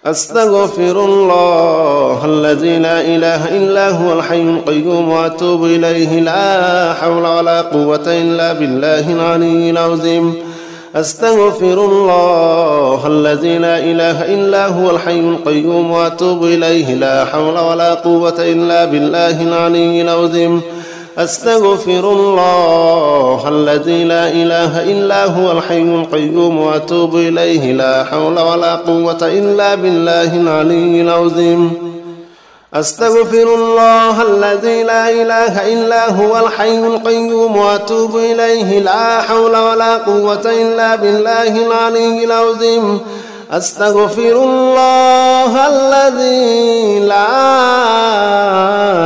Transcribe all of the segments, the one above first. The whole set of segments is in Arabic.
أستغفر الله الذي لا إله إلا هو الحي القيوم وأتوب إليه لا حول ولا قوة إلا بالله العلي العظيم. أستغفر الله الذي لا إله إلا هو الحي القيوم وأتوب إليه لا حول ولا قوة إلا بالله العلي العظيم. أستغفر الله الذي لا إله إلا هو الحي القيوم وأتوب إليه لا حول ولا قوة إلا بالله العلي العظيم. أستغفر الله الذي لا إله إلا هو الحي القيوم وأتوب إليه لا حول ولا قوة إلا بالله العلي العظيم. أستغفر الله الذي لا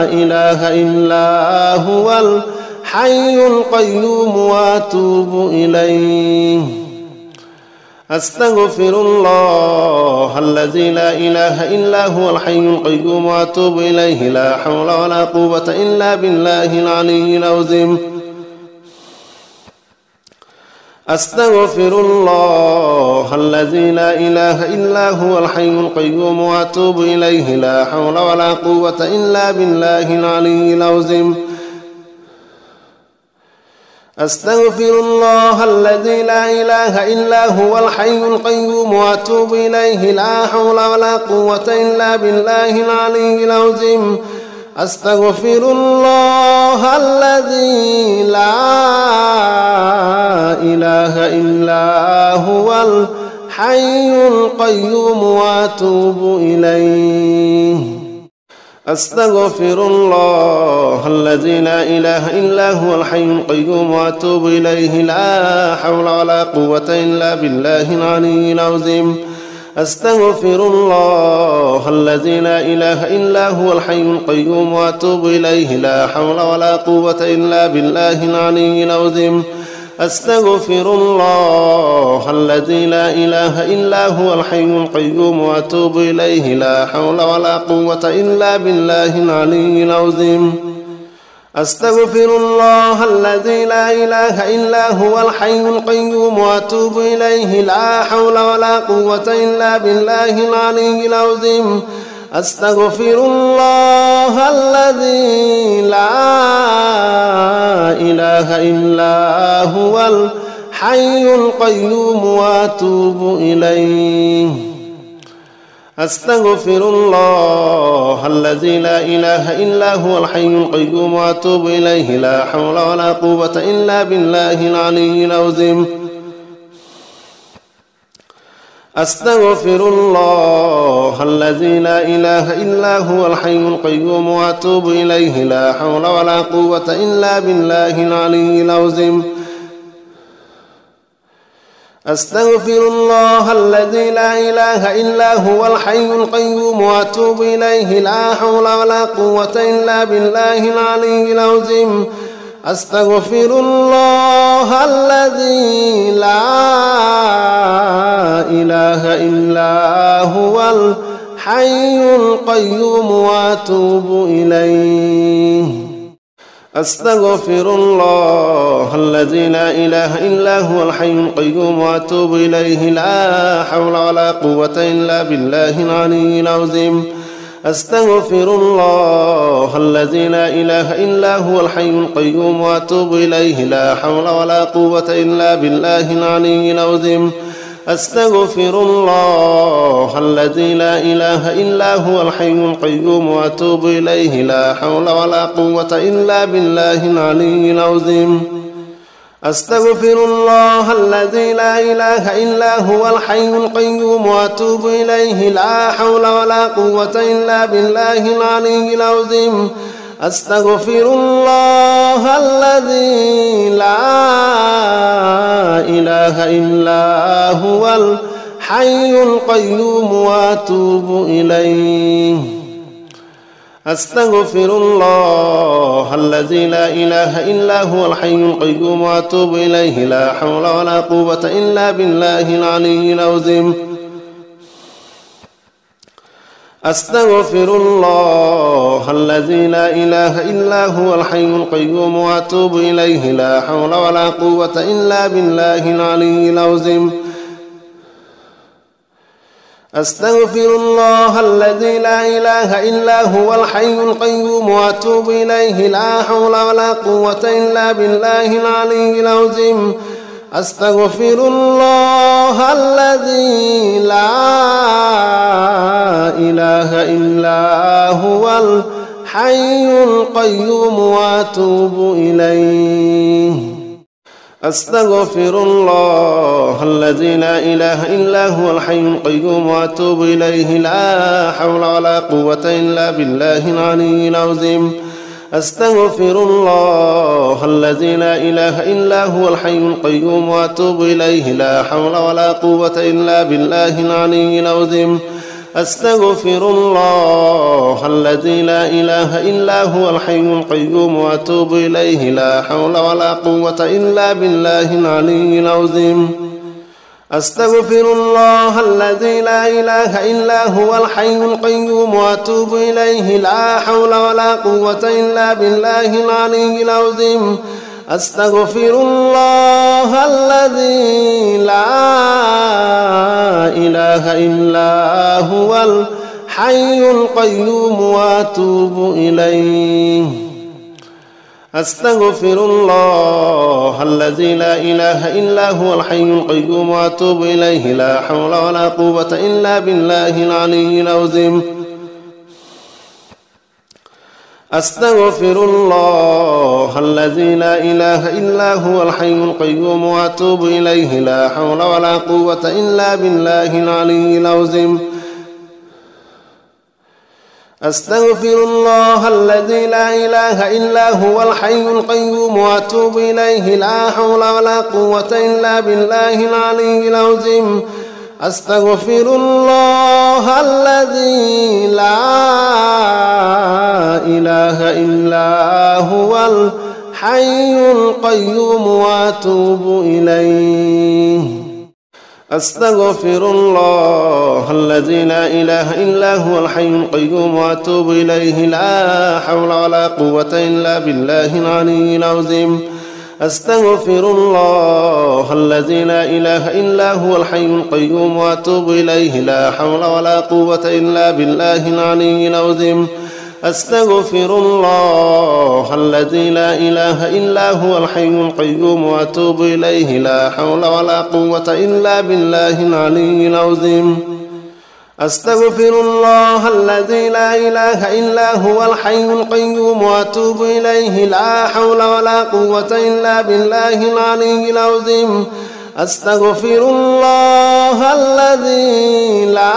إله إلا هو الحي القيوم وأتوب إليه. أستغفر الله الذي لا إله إلا هو الحي القيوم وأتوب إليه لا حول ولا قوة إلا بالله العلي العظيم. أستغفر الله الذي لا إله إلا هو الحي القيوم وأتوب إليه لا حول ولا قوة إلا بالله العلي العظيم. أستغفر الله الذي لا إله إلا هو الحي القيوم وأتوب إليه لا حول ولا قوة إلا بالله العلي العظيم. أستغفر الله الذي لا إله إلا هو الحي القيوم وأتوب إليه. أستغفر الله الذي لا إله إلا هو الحي القيوم وأتوب إليه لا حول ولا قوة إلا بالله العلي العظيم. أستغفر الله الذي لا إله إلا هو الحي القيوم وأتوب إليه لا حول ولا قوة إلا بالله العلي العظيم. أستغفر الله الذي لا إله إلا هو الحي القيوم وأتوب إليه لا حول ولا قوة إلا بالله العلي العظيم. أستغفر الله الذي لا إله إلا هو الحي القيوم وأتوب إليه لا حول ولا قوة إلا بالله العلي العظيم. أستغفر الله الذي لا إله إلا هو الحي القيوم وأتوب إليه. أستغفر الله الذي لا إله إلا هو الحي القيوم وأتوب إليه لا حول ولا قوة إلا بالله العلي العظيم. أستغفر الله الذي لا إله إلا هو الحي القيوم وأتوب إليه لا حول ولا قوة إلا بالله العلي العظيم. أستغفر الله الذي لا إله إلا هو الحي القيوم وأتوب إليه لا حول ولا قوة إلا بالله العلي العظيم. أستغفر الله الذي لا إله إلا هو الحي القيوم وأتوب إليه. أستغفر الله الذي لا إله إلا هو الحي القيوم وأتوب إليه لا حول ولا قوة إلا بالله العلي العظيم. أستغفر الله الذي لا إله إلا هو الحي القيوم وأتوب إليه لا حول ولا قوة إلا بالله العلي العظيم. أستغفر الله الذي لا إله إلا هو الحي القيوم وأتوب إليه لا حول ولا قوة إلا بالله العلي العظيم. أستغفر الله الذي لا إله إلا هو الحي القيوم وأتوب إليه لا حول ولا قوة إلا بالله العلي العظيم. أستغفر الله الذي لا إله إلا هو الحي القيوم وأتوب إليه. أستغفر الله الذي لا إله إلا هو الحي القيوم وأتوب إليه لا حول ولا قوة إلا بالله العلي العظيم. أستغفر الله الذي لا إله إلا هو الحي القيوم وأتوب إليه لا حول ولا قوة إلا بالله العلي العظيم. أستغفر الله الذي لا إله إلا هو الحي القيوم وأتوب إليه لا حول ولا قوة إلا بالله العلي العظيم أستغفر الله الذي لا إله إلا هو الحي القيوم وأتوب إليه أستغفر الله الذي لا إله إلا هو الحي القيوم وأتوب إليه لا حول ولا قوة إلا بالله العلي العظيم أستغفر الله الذي لا إله إلا هو الحي القيوم وأتوب إليه لا حول ولا قوة إلا بالله العلي العظيم أستغفر الله الذي لا إله إلا هو الحي القيوم وأتوب إليه لا حول ولا قوة إلا بالله العلي العظيم أستغفر الله الذي لا إله إلا هو الحي القيوم وأتوب إليه لا حول ولا قوة إلا بالله العلي العظيم أستغفر الله الذي لا إله إلا هو الحي القيوم وأتوب إليه أستغفر الله الذي لا إله إلا هو الحي القيوم وأتوب إليه لا حول ولا قوة إلا بالله العلي العظيم أستغفر الله الذي لا إله إلا هو الحي القيوم وأتوب إليه لا حول ولا قوة إلا بالله العلي العظيم أستغفر الله الذي لا إله إلا هو الحي القيوم وأتوب إليه لا حول ولا قوة إلا بالله العلي العظيم أستغفر الله الذي لا إله إلا هو الحي القيوم وأتوب إليه أستغفر الله الذي لا إله إلا هو الحي القيوم وأتوب إليه لا حول ولا قوة إلا بالله العلي العظيم أستغفر الله الذي لا إله إلا هو الحي القيوم وأتوب إليه لا حول ولا قوة إلا بالله العلي العظيم أستغفر الله الذي لا إله إلا هو الحي القيوم وأتوب إليه لا حول ولا قوة إلا بالله العلي العظيم أستغفر الله الذي لا إله إلا هو الحي القيوم وأتوب إليه لا حول ولا قوة إلا بالله العلي العظيم أستغفر الله الذي لا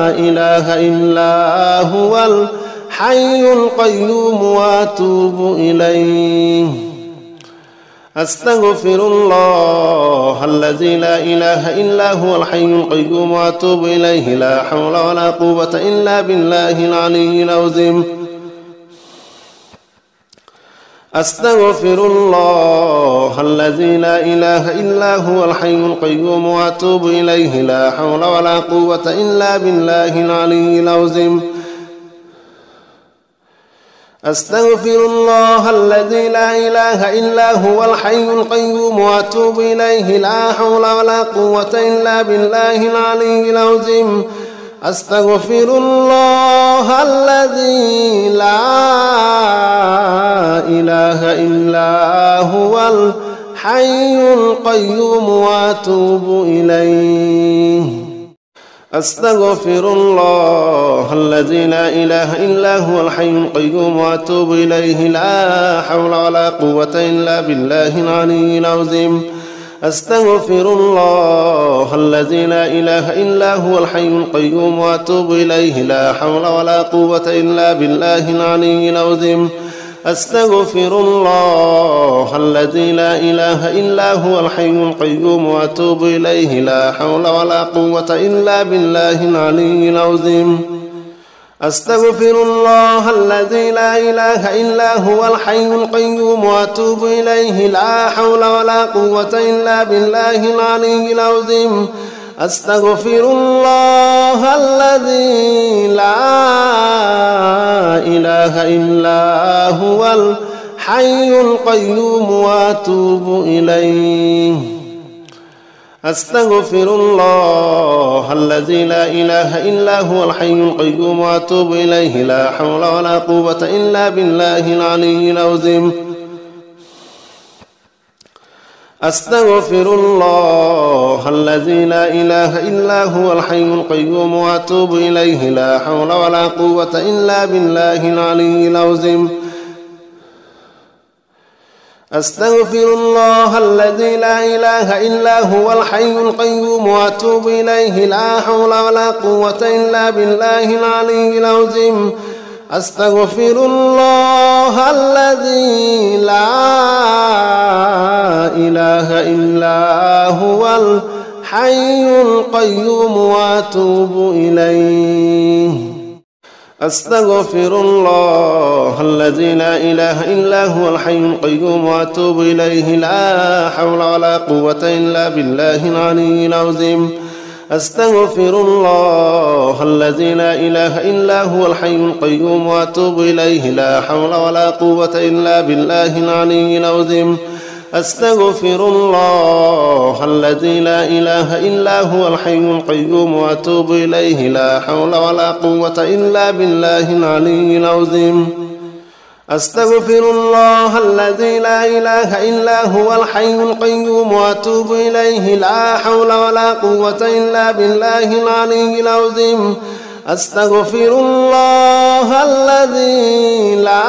إله إلا هو الحي القيوم وأتوب إليه أستغفر الله الذي لا إله إلا هو الحي القيوم وأتوب إليه لا حول ولا قوة إلا بالله العلي العظيم أستغفر الله الذي لا إله إلا هو الحي القيوم وأتوب إليه لا حول ولا قوة إلا بالله العلي العظيم أستغفر الله الذي لا إله إلا هو الحي القيوم وأتوب إليه لا حول ولا قوة إلا بالله العلي العظيم أستغفر الله الذي لا إله إلا هو الحي القيوم وأتوب إليه أستغفر الله الذي لا إله إلا هو الحي القيوم وأتوب إليه لا حول ولا قوة إلا بالله العلي العظيم أستغفر الله الذي لا إله إلا هو الحي القيوم وأتوب إليه لا حول ولا قوة إلا بالله العلي العظيم أستغفر الله الذي لا إله إلا هو الحي القيوم وأتوب إليه لا حول ولا قوة إلا بالله العلي العظيم أستغفر الله الذي لا إله إلا هو الحي القيوم وأتوب إليه لا حول ولا قوة إلا بالله العلي العظيم أستغفر الله الذي لا إله إلا هو الحي القيوم وأتوب إليه أستغفر الله الذي لا إله إلا هو الحي القيوم وأتوب إليه لا حول ولا قوة إلا بالله العلي العظيم أستغفر الله الذي لا إله إلا هو الحي القيوم وأتوب إليه لا حول ولا قوة إلا بالله العلي العظيم أستغفر الله الذي لا إله إلا هو الحي القيوم وأتوب إليه لا حول ولا قوة إلا بالله العلي العظيم أستغفر الله الذي لا إله إلا هو الحي القيوم وأتوب إليه أستغفر الله الذي لا إله إلا هو الحي القيوم وأتوب إليه لا حول ولا قوة إلا بالله العلي العظيم أستغفر الله الذي لا إله إلا هو الحي القيوم وأتوب إليه لا حول ولا قوة إلا بالله العلي العظيم أستغفر الله الذي لا إله إلا هو الحي القيوم وأتوب إليه لا حول ولا قوة إلا بالله العلي العظيم أستغفر الله الذي لا إله إلا هو الحي القيوم وأتوب إليه لا حول ولا قوة إلا بالله العلي العظيم أستغفر الله الذي لا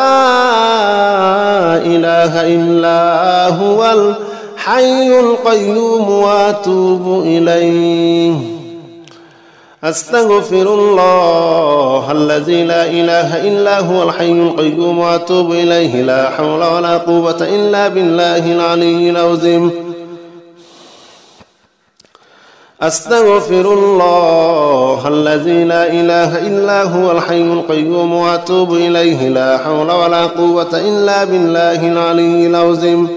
إله إلا هو الحي القيوم وأتوب إليه أستغفر الله الذي لا إله إلا هو الحي القيوم وأتوب إليه لا حول ولا قوة إلا بالله العلي العظيم أستغفر الله الذي لا إله إلا هو الحي القيوم وأتوب إليه لا حول ولا قوة إلا بالله العلي العظيم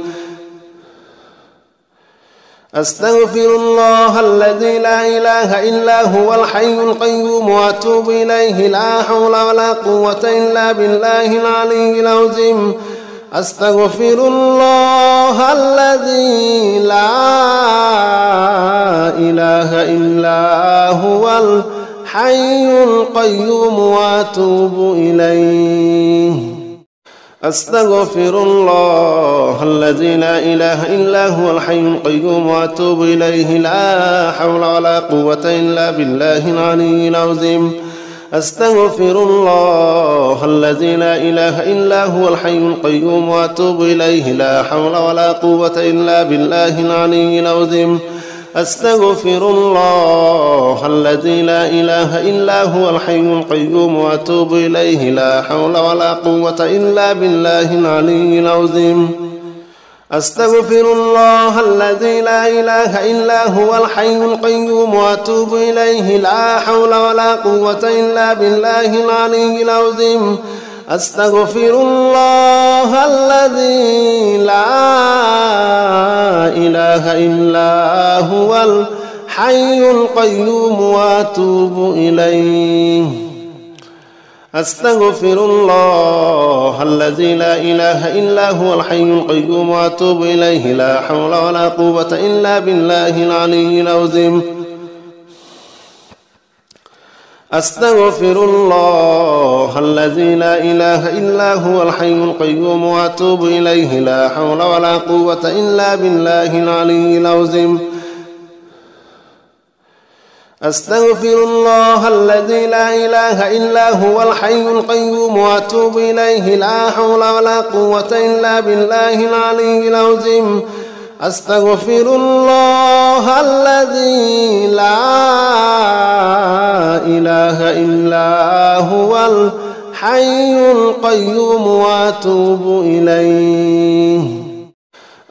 أستغفر الله الذي لا إله إلا هو الحي القيوم وأتوب إليه لا حول ولا قوة إلا بالله العلي العظيم أستغفر الله الذي لا إله إلا هو الحي القيوم وأتوب إليه أستغفر الله الذي لا إله إلا هو الحي القيوم وأتوب إليه لا حول ولا قوة إلا بالله العلي العظيم أستغفر الله الذي لا إله إلا هو الحي القيوم وأتوب إليه لا حول ولا قوة إلا بالله العلي العظيم أستغفر الله الذي لا إله إلا هو الحي القيوم وأتوب إليه لا حول ولا قوة إلا بالله العلي العظيم أستغفر الله الذي لا إله إلا هو الحي القيوم وأتوب إليه لا حول ولا قوة إلا بالله العلي العظيم أستغفر الله الذي لا إله إلا هو الحي القيوم وأتوب إليه أستغفر الله الذي لا إله إلا هو الحي القيوم وأتوب إليه لا حول ولا قوة إلا بالله العلي العظيم أستغفر الله الذي لا إله إلا هو الحي القيوم وأتوب إليه لا حول ولا قوة إلا بالله العلي العظيم أستغفر الله الذي لا إله إلا هو الحي القيوم وأتوب إليه لا حول ولا قوة إلا بالله العلي العظيم أستغفر الله الذي لا إله إلا هو الحي القيوم وأتوب إليه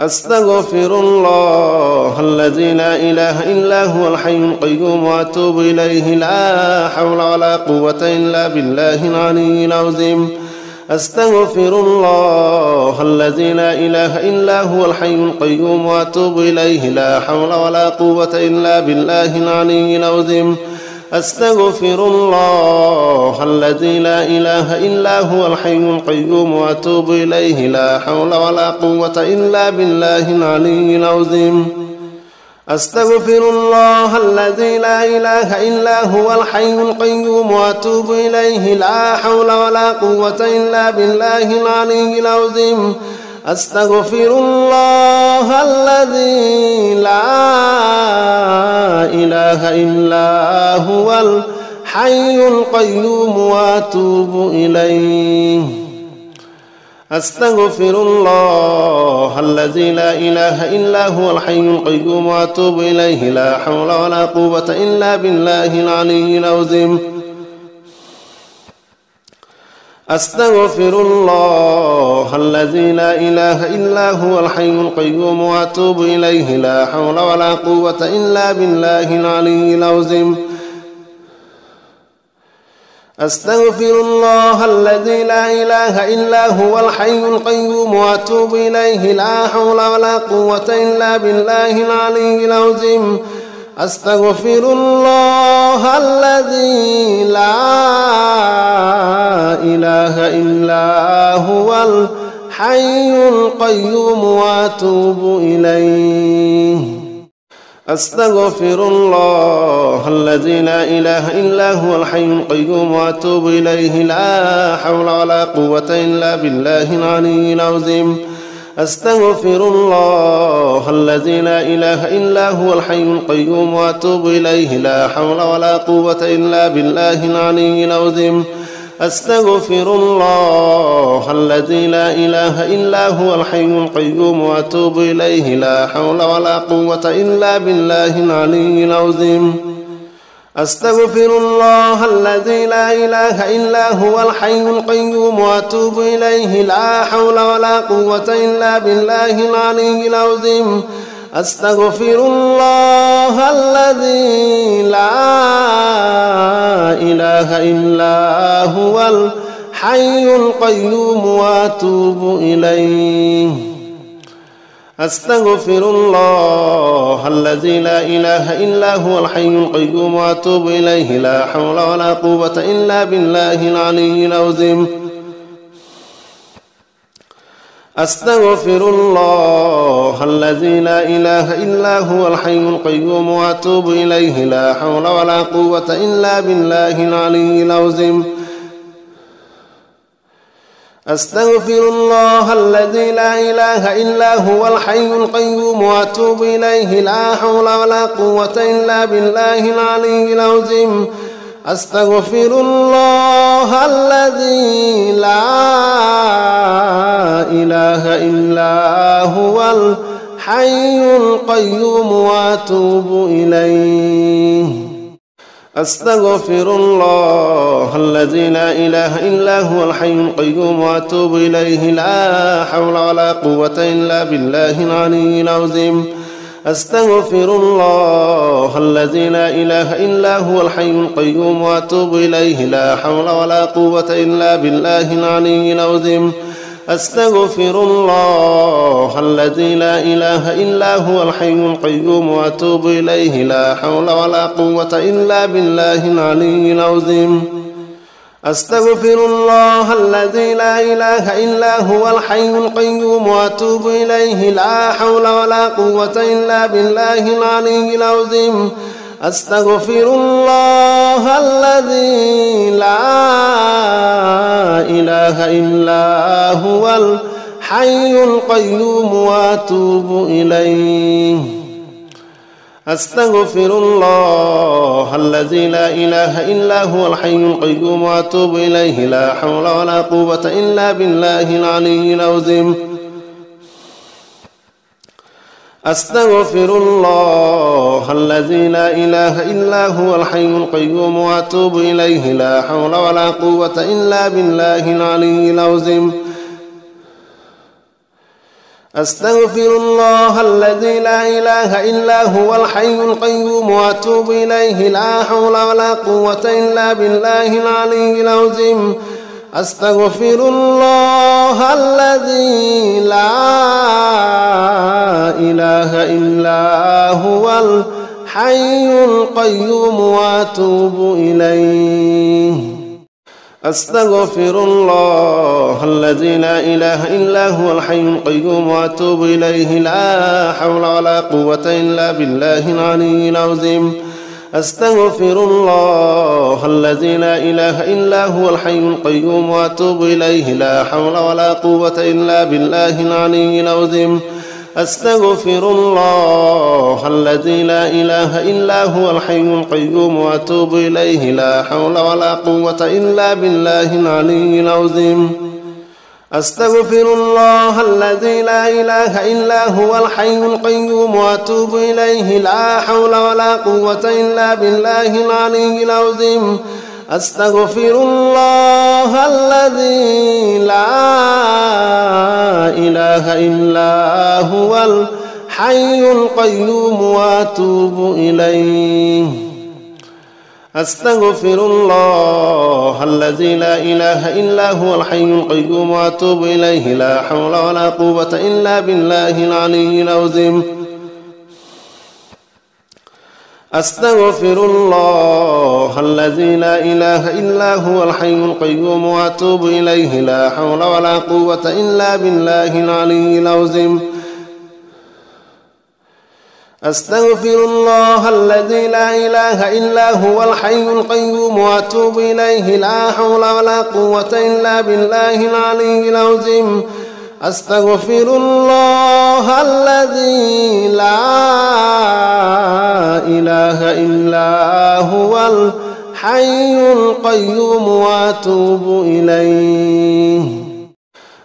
أستغفر الله الذي لا إله إلا هو الحي القيوم وأتوب إليه لا حول ولا قوة إلا بالله العلي العظيم أستغفر الله الذي لا إله إلا هو الحي القيوم وأتوب إليه لا حول ولا قوة إلا بالله العلي العظيم أستغفر الله الذي لا إله إلا هو الحي القيوم وأتوب إليه لا حول ولا قوة إلا بالله العلي العظيم أستغفر الله الذي لا إله إلا هو الحي القيوم وأتوب إليه لا حول ولا قوة إلا بالله العلي العظيم أستغفر الله الذي لا إله إلا هو الحي القيوم وأتوب إليه أستغفر الله الذي لا إله إلا هو الحي القيوم وأتوب إليه لا حول ولا قوة إلا بالله العلي العظيم أستغفر الله الذي لا إله إلا هو الحي القيوم وأتوب إليه لا حول ولا قوة إلا بالله العلي العظيم أستغفر الله الذي لا إله إلا هو الحي القيوم وأتوب إليه لا حول ولا قوة إلا بالله العلي العظيم أستغفر الله الذي لا إله إلا هو الحي القيوم وأتوب إليه أستغفر الله الذي لا إله إلا هو الحي القيوم وأتوب إليه لا حول ولا قوة إلا بالله العلي العظيم أستغفر الله الذي لا إله إلا هو الحي القيوم وأتوب إليه لا حول ولا قوة إلا بالله العلي العظيم أستغفر الله الذي لا إله إلا هو الحي القيوم وأتوب إليه لا حول ولا قوة إلا بالله العلي العظيم أستغفر الله الذي لا إله إلا هو الحي القيوم وأتوب إليه لا حول ولا قوة إلا بالله العلي العظيم أستغفر الله الذي لا إله إلا هو الحي القيوم وأتوب إليه أستغفر الله الذي لا إله إلا هو الحي القيوم وأتوب إليه لا حول ولا قوة إلا بالله العلي العظيم أستغفر الله الذي لا إله إلا هو الحي القيوم وأتوب إليه لا حول ولا قوة إلا بالله العلي العظيم أستغفر الله الذي لا إله إلا هو الحي القيوم وأتوب إليه لا حول ولا قوة إلا بالله العلي العظيم أستغفر الله الذي لا إله إلا هو الحي القيوم وأتوب إليه أستغفر الله الذي لا إله إلا هو الحي القيوم وأتوب إليه لا حول ولا قوة إلا بالله العلي العظيم أستغفر الله الذي لا إله إلا هو الحي القيوم وأتوب إليه لا حول ولا قوة إلا بالله العلي العظيم أستغفر الله الذي لا إله إلا هو الحي القيوم وأتوب إليه لا حول ولا قوة إلا بالله العلي العظيم أستغفر الله الذي لا إله إلا هو الحي القيوم وأتوب إليه لا حول ولا قوة إلا بالله العلي العظيم أستغفر الله الذي لا إله إلا هو الحي القيوم وأتوب إليه أستغفر الله الذي لا إله إلا هو الحي القيوم وأتوب إليه لا حول ولا قوة إلا بالله العلي العظيم أستغفر الله الذي لا إله إلا هو الحي القيوم وأتوب إليه لا حول ولا قوة إلا بالله العلي العظيم أستغفر الله الذي لا إله إلا هو الحي القيوم وأتوب إليه لا حول ولا قوة إلا بالله العلي العظيم أستغفر الله الذي لا إله إلا هو الحي القيوم وأتوب إليه أستغفر الله الذي لا إله إلا هو الحي القيوم وأتوب إليه لا حول ولا قوة إلا بالله العلي العظيم أستغفر الله الذي لا إله إلا هو الحي القيوم وأتوب إليه لا حول ولا قوة إلا بالله العلي العظيم أستغفر الله الذي لا إله إلا هو الحي القيوم وأتوب إليه لا حول ولا قوة إلا بالله العلي العظيم أستغفر الله الذي لا إله إلا هو الحي القيوم وأتوب إليه لا حول ولا قوة إلا بالله العلي العظيم أستغفر الله الذي لا إله إلا هو الحي القيوم وأتوب إليه أستغفر الله الذي لا إله إلا هو الحي القيوم وأتوب إليه لا حول ولا قوة إلا بالله العلي العظيم أستغفر الله الذي لا إله إلا هو الحي القيوم وأتوب إليه لا حول ولا قوة إلا بالله العلي العظيم أستغفر الله الذي لا إله إلا هو الحي القيوم وأتوب إليه لا حول ولا قوة إلا بالله العلي العظيم أستغفر الله الذي لا إله إلا هو الحي القيوم وأتوب إليه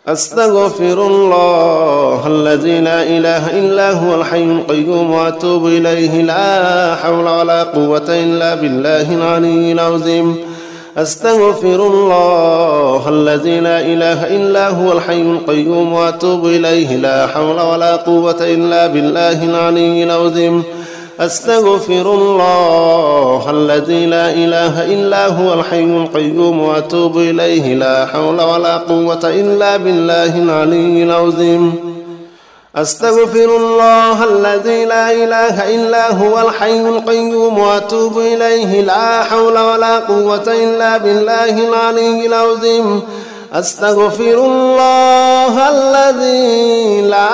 أستغفر الله الذي لا إله إلا هو الحي القيوم وأتوب إليه لا حول ولا قوة إلا بالله العلي العظيم أستغفر الله الذي لا إله إلا هو الحي القيوم وأتوب إليه لا حول ولا قوة إلا بالله العلي العظيم أستغفر الله الذي لا إله إلا هو الحي القيوم وأتوب إليه لا حول ولا قوة إلا بالله العلي العظيم أستغفر الله الذي لا إله إلا هو الحي القيوم وأتوب إليه لا حول ولا قوة إلا بالله العلي العظيم أستغفر الله الذي لا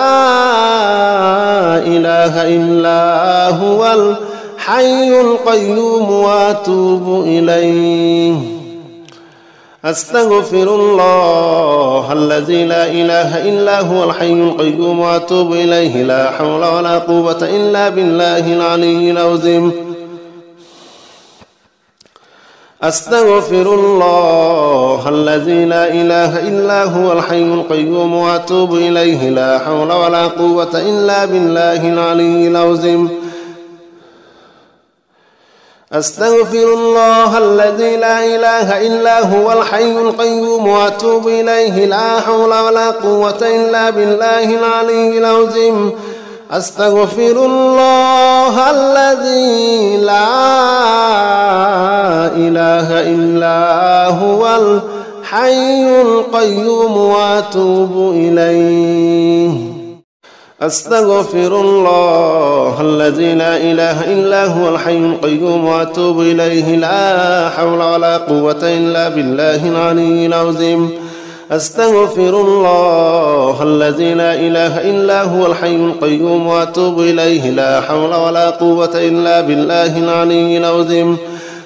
إله إلا هو الحي القيوم وأتوب إليه أستغفر الله الذي لا إله إلا هو الحي القيوم وأتوب إليه لا حول ولا قوة إلا بالله العلي العظيم أستغفر الله الذي لا إله إلا هو الحي القيوم وأتوب إليه لا حول ولا قوة إلا بالله العلي العظيم أستغفر الله الذي لا إله إلا هو الحي القيوم وأتوب إليه لا حول ولا قوة إلا بالله العلي العظيم أستغفر الله الذي لا إله إلا هو الحي القيوم وأتوب إليه أستغفر الله الذي لا إله إلا هو الحي القيوم وأتوب إليه لا حول ولا قوة إلا بالله العلي العظيم أستغفر الله الذي لا إله إلا هو الحي القيوم وأتوب إليه لا حول ولا قوة إلا بالله العلي العظيم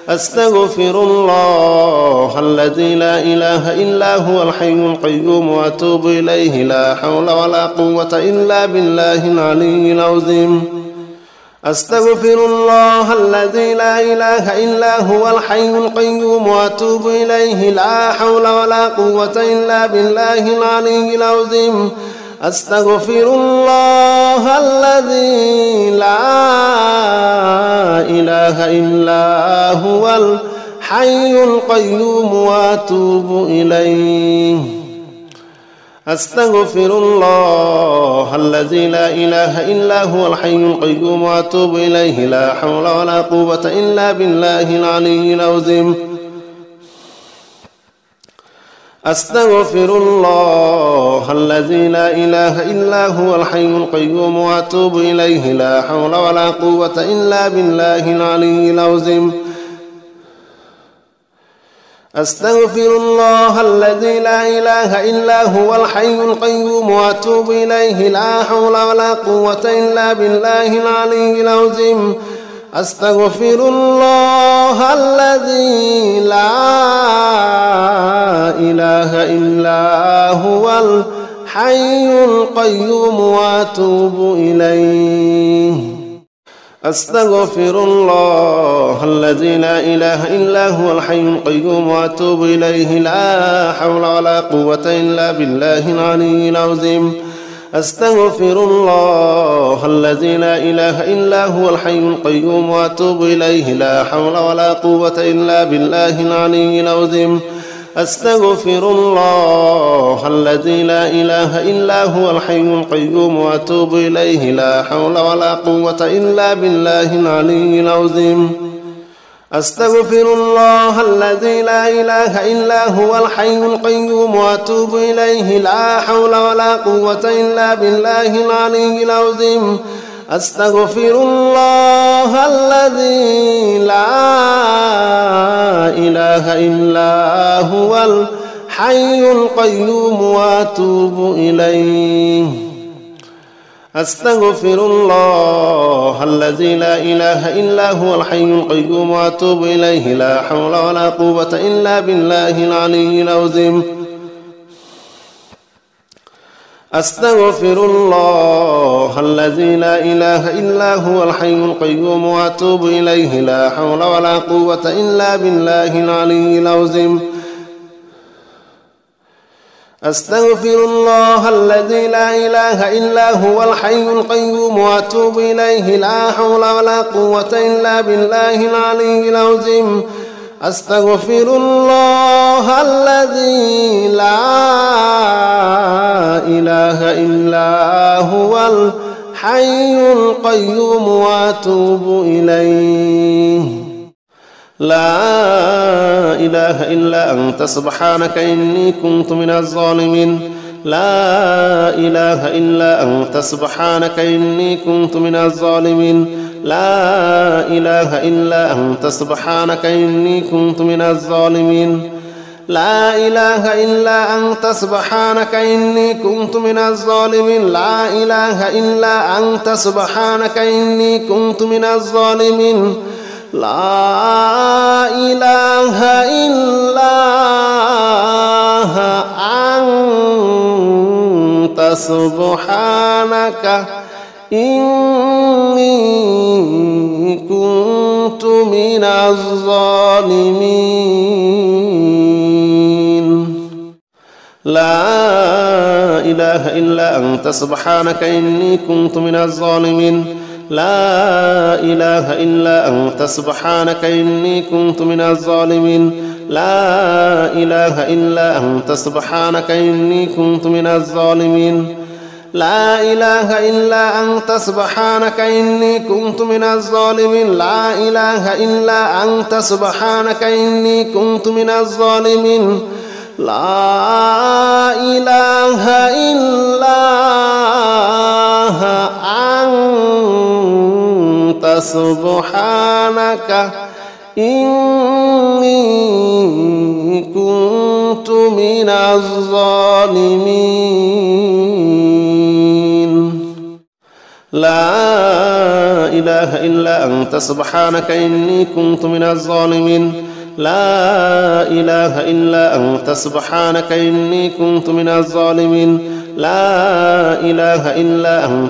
أستغفر الله الذي لا إله إلا هو الحي القيوم وأتوب إليه لا حول ولا قوة إلا بالله العلي العظيم أستغفر الله الذي لا إله إلا هو الحي القيوم وأتوب إليه لا حول ولا قوة إلا بالله العلي العظيم أستغفر الله الذي لا إله إلا هو الحي القيوم وأتوب إليه أستغفر الله الذي لا إله إلا هو الحي القيوم وأتوب إليه لا حول ولا قوة إلا بالله العلي العظيم أستغفر الله الذي لا إله إلا هو الحي القيوم وأتوب إليه لا حول ولا قوة إلا بالله العلي العظيم أستغفر الله الذي لا إله إلا هو الحي القيوم وأتوب إليه لا حول ولا قوة إلا بالله العلي العظيم أستغفر الله الذي لا إله إلا هو الحي القيوم وأتوب إليه أستغفر الله الذي لا إله إلا هو الحي القيوم وأتوب إليه لا حول ولا قوة إلا بالله العلي العظيم أستغفر الله الذي لا إله إلا هو الحي القيوم وأتوب إليه لا حول ولا قوة إلا بالله العلي العظيم أستغفر الله الذي لا إله إلا هو الحي القيوم وأتوب إليه لا حول ولا قوة إلا بالله العلي العظيم أستغفر الله الذي لا إله إلا هو الحي القيوم وأتوب إليه لا حول ولا قوة إلا بالله العلي العظيم أستغفر الله الذي لا إله إلا هو الحي القيوم وأتوب إليه أستغفر الله الذي لا إله إلا هو الحي القيوم وأتوب إليه لا حول ولا قوة إلا بالله العلي العظيم أستغفر الله الذي لا إله إلا هو الحي القيوم وأتوب إليه لا حول ولا قوة إلا بالله العلي العظيم أستغفر الله الذي لا إله إلا هو الحي القيوم وأتوب إليه لا حول ولا قوة إلا بالله العلي العظيم أستغفر الله الذي لا إله إلا هو الحي القيوم وأتوب إليه لا إله إلا أنت سبحانك إني كنت من الظالمين لا إله إلا أنت سبحانك إني كنت من الظالمين لا إله إلا أنت سبحانك إني كنت من الظالمين لا إله إلا أنت سبحانك إني كنت من الظالمين لا إله إلا أنت سبحانك إني كنت من الظالمين لا إله إلا أنت سبحانك إني كنت من الظالمين لا إله إلا أنت سبحانك إني كنت من الظالمين لا إله إلا أنت سبحانك إني كنت من الظالمين لا إله إلا أنت سبحانك إني كنت من الظالمين لا إله إلا أنت سبحانك إني كنت من الظالمين لا إله إلا أنت سبحانك إني كنت من الظالمين لا إله إلا أنت سبحانك إني كنت من الظالمين لا إله إلا أنت سبحانك إني كنت من الظالمين لا إله إلا أنت سبحانك إني كنت من الظالمين لا إله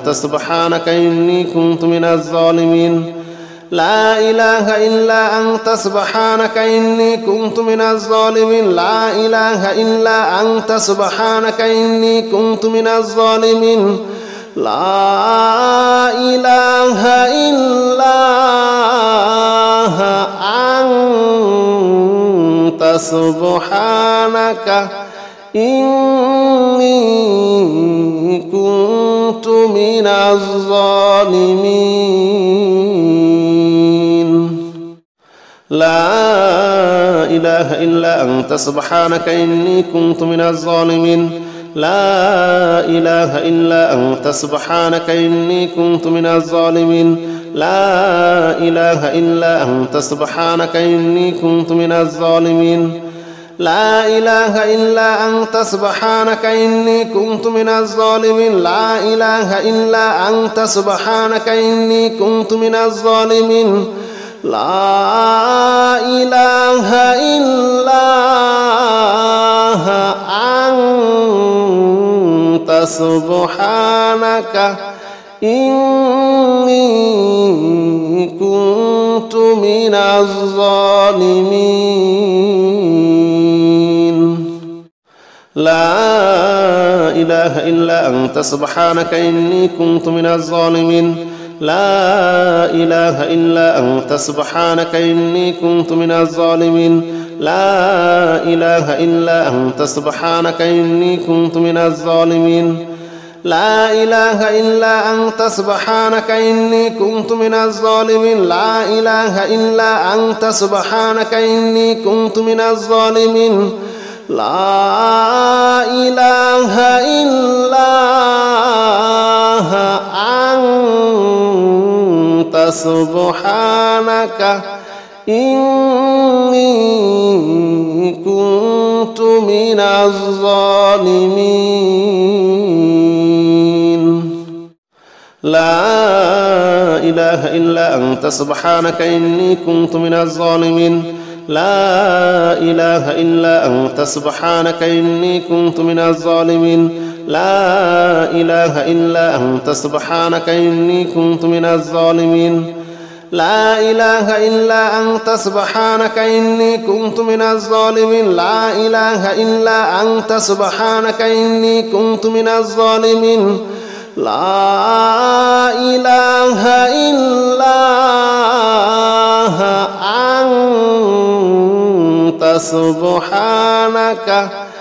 إلا أنت سبحانك إني كنت من الظالمين لا إله إلا أنت سبحانك إني كنت من الظالمين لا إله إلا أنت سبحانك إني كنت من الظالمين لا إله إلا أنت سبحانك إني كنت من الظالمين لا إله إلا أنت سبحانك إني كنت من الظالمين لا إله إلا أنت سبحانك إني كنت من الظالمين لا إله إلا أنت سبحانك إني كنت من الظالمين لا إله إلا أنت سبحانك إني كنت من الظالمين لا إله إلا أنت سبحانك إني كنت من الظالمين لا إله إلا أنت سبحانك إني كنت من الظالمين لا إله إلا أنت سبحانك إني كنت من الظالمين لا إله إلا أنت سبحانك إني كنت من الظالمين لا إله إلا أنت سبحانك إني كنت من الظالمين لا إله إلا أنت سبحانك إني كنت من الظالمين لا إله إلا أنت سبحانك إني كنت من الظالمين لا إله إلا أنت سبحانك إني كنت من الظالمين لا إله إلا أنت سبحانك إني كنت من الظالمين لا إله إلا أنت سبحانك إني كنت من الظالمين لا إله إلا أنت سبحانك إني كنت من الظالمين لا إله إلا أنت سبحانك إني كنت من الظالمين لا إله إلا أنت سبحانك إني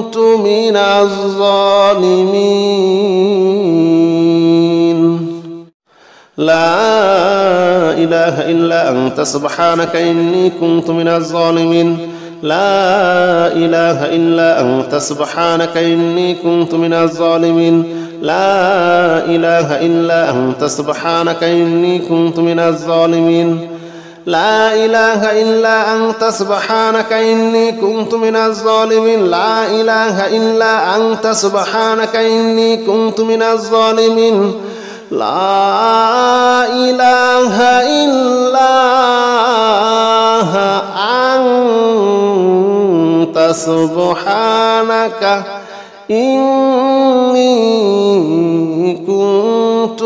كنت من الظالمين لا إله إلا أنت سبحانك إني كنت من الظالمين لا إله إلا أنت سبحانك إني كنت من الظالمين لا إله إلا أنت سبحانك إني كنت من الظالمين لا إله إلا أنت سبحانك إني كنت من الظالمين لا إله إلا أنت سبحانك إني كنت من الظالمين لا إله إلا أنت سبحانك إني كنت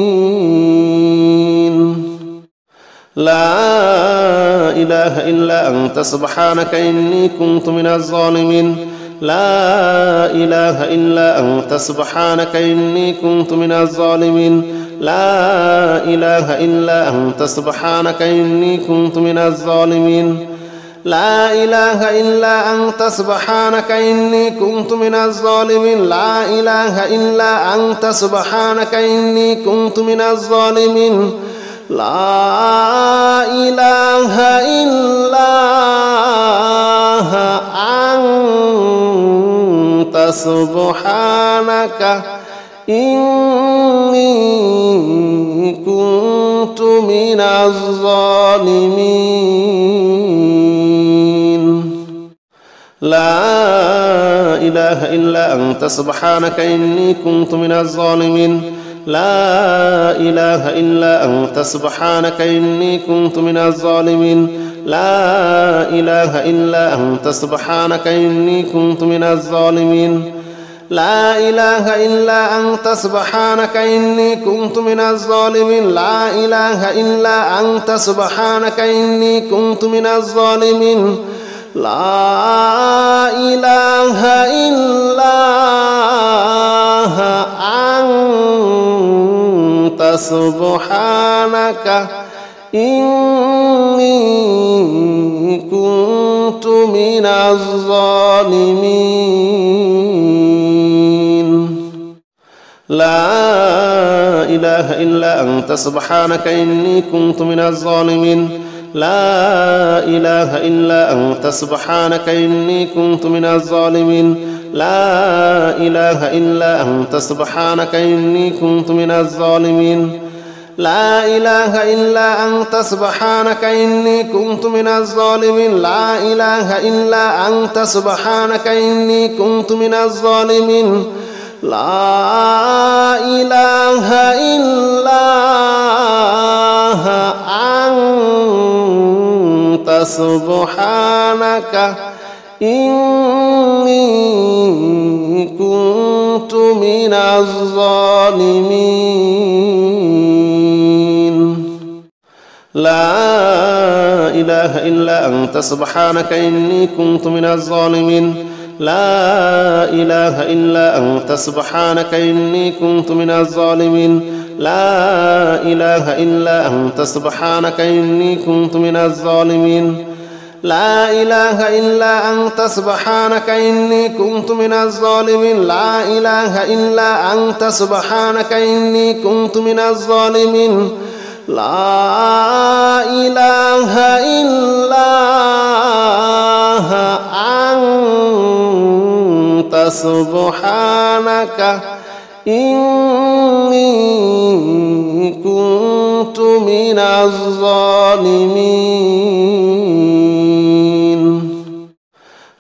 من الظالمين لا إله إلا أنت سبحانك إني كنت من الظالمين لا إله إلا أنت سبحانك إني كنت من الظالمين لا إله إلا أنت سبحانك إني كنت من الظالمين لا إله إلا أنت سبحانك إني كنت من الظالمين لا إله إلا أنت سبحانك إني كنت من الظالمين لا إله إلا أنت سبحانك إني كنت من الظالمين لا إله إلا أنت سبحانك إني كنت من الظالمين لا إله إلا أنت سبحانك إني كنت من الظالمين لا إله إلا أنت سبحانك إني كنت من الظالمين لا إله إلا أنت سبحانك إني كنت من الظالمين لا إله إلا أنت سبحانك إني كنت من الظالمين لا إله إلا أنت سبحانك إني كنت من الظالمين لا إله إلا أنت سبحانك إني كنت من الظالمين لا إله إلا أنت سبحانك إني كنت من الظالمين لا إله إلا أنت سبحانك إني كنت من الظالمين لا إله إلا أنت سبحانك إني كنت من الظالمين لا إله إلا أنت سبحانك إني كنت من الظالمين لا إله إلا أنت سبحانك إني كنت من الظالمين لا إله إلا أنت سبحانك إني كنت من الظالمين لا إله إلا أنت سبحانك إني كنت من الظالمين لا إله إلا أنت سبحانك إني كنت من الظالمين لا إله إلا أنت سبحانك إني كنت من الظالمين لا إله إلا أنت سبحانك إني كنت من الظالمين لا إله إلا أنت سبحانك إني كنت من الظالمين لا إله إلا أنت سبحانك إني كنت من الظالمين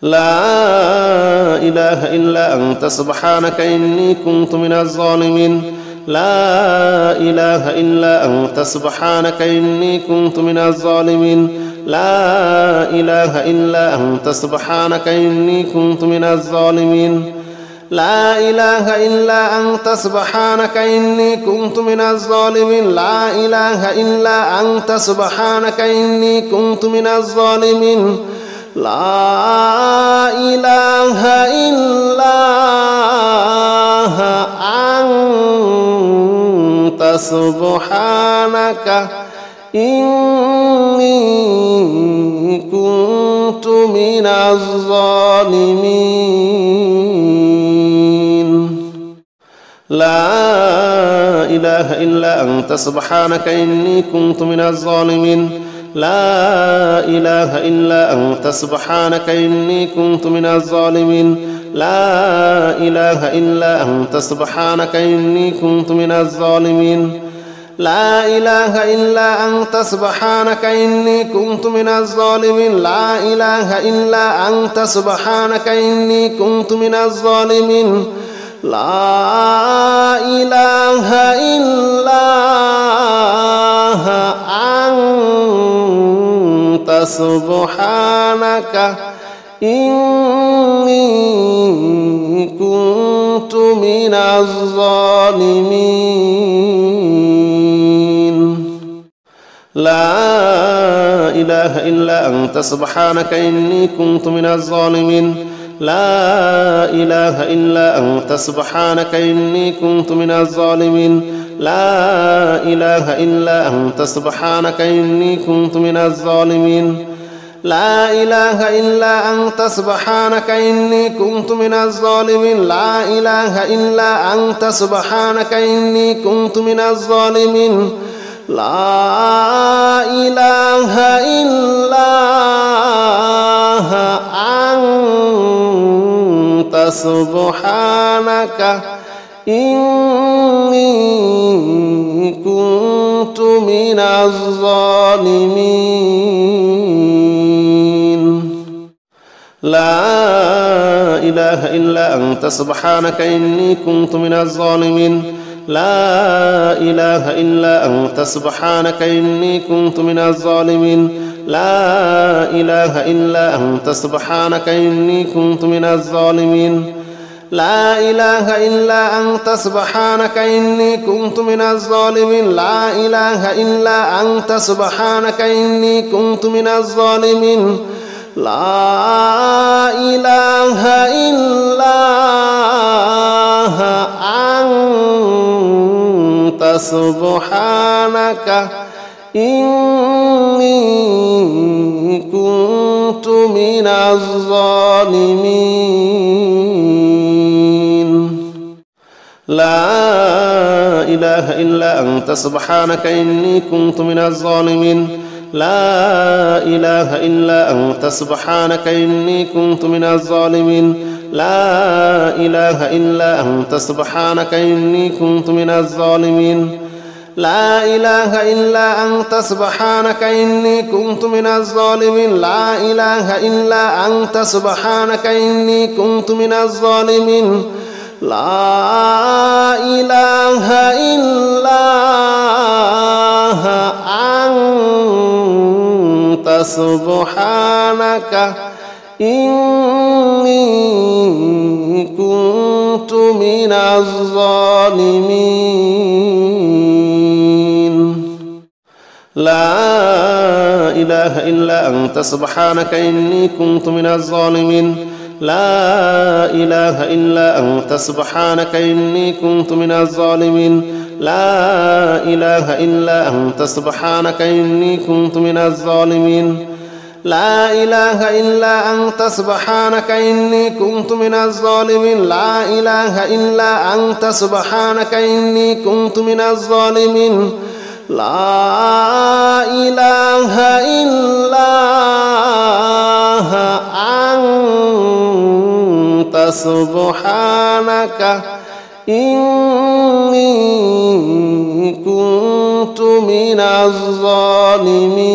لا إله إلا أنت سبحانك إني كنت من الظالمين لا إله إلا أنت سبحانك إني كنت من الظالمين لا إله إلا أنت سبحانك إني كنت من الظالمين لا إله إلا أنت سبحانك إني كنت من الظالمين لا إله إلا أنت سبحانك إني كنت من الظالمين لا إله إلا أنت سبحانك إني كنت من الظالمين لا إله إلا أنت سبحانك إني كنت من الظالمين لا إله إلا أنت سبحانك إني كنت من الظالمين لا إله إلا أنت سبحانك إني كنت من الظالمين لا إله إلا أنت سبحانك إني كنت من الظالمين لا إله إلا أنت سبحانك إني كنت من الظالمين لا إله إلا أنت سبحانك إني كنت من الظالمين لا إله إلا أنت سبحانك إني كنت من الظالمين لا إله إلا أنت سبحانك إني كنت من الظالمين لا إله إلا أنت سبحانك إني كنت من الظالمين لا إله إلا أنت سبحانك إني كنت من الظالمين لا إله إلا أنت سبحانك إني كنت من الظالمين لا إله إلا أنت سبحانك إني كنت من الظالمين لا إله إلا أنت سبحانك إني كنت من الظالمين لا إله إلا أنت سبحانك إني كنت من الظالمين لا إله إلا أنت سبحانك إني كنت من الظالمين لا إله إلا أنت سبحانك إني كنت من الظالمين لا إله إلا أنت سبحانك إني كنت من الظالمين لا إله إلا أنت سبحانك إني كنت من الظالمين لا إله إلا أنت سبحانك إني كنت من الظالمين لا إله إلا أنت سبحانك إني كنت من الظالمين لا إله إلا أنت سبحانك إني كنت من الظالمين لا إله إلا أنت سبحانك إني كنت من الظالمين لا إله إلا أنت سبحانك إني كنت من الظالمين لا إله إلا أنت سبحانك إني كنت من الظالمين لا إله إلا أنت سبحانك إني كنت من الظالمين لا إله إلا أنت سبحانك إني كنت من الظالمين لا إله إلا أنت سبحانك إني كنت من الظالمين لا إله إلا أنت سبحانك إني كنت من الظالمين لا إله إلا أنت سبحانك إني كنت من الظالمين لا إله إلا أنت سبحانك إني كنت من الظالمين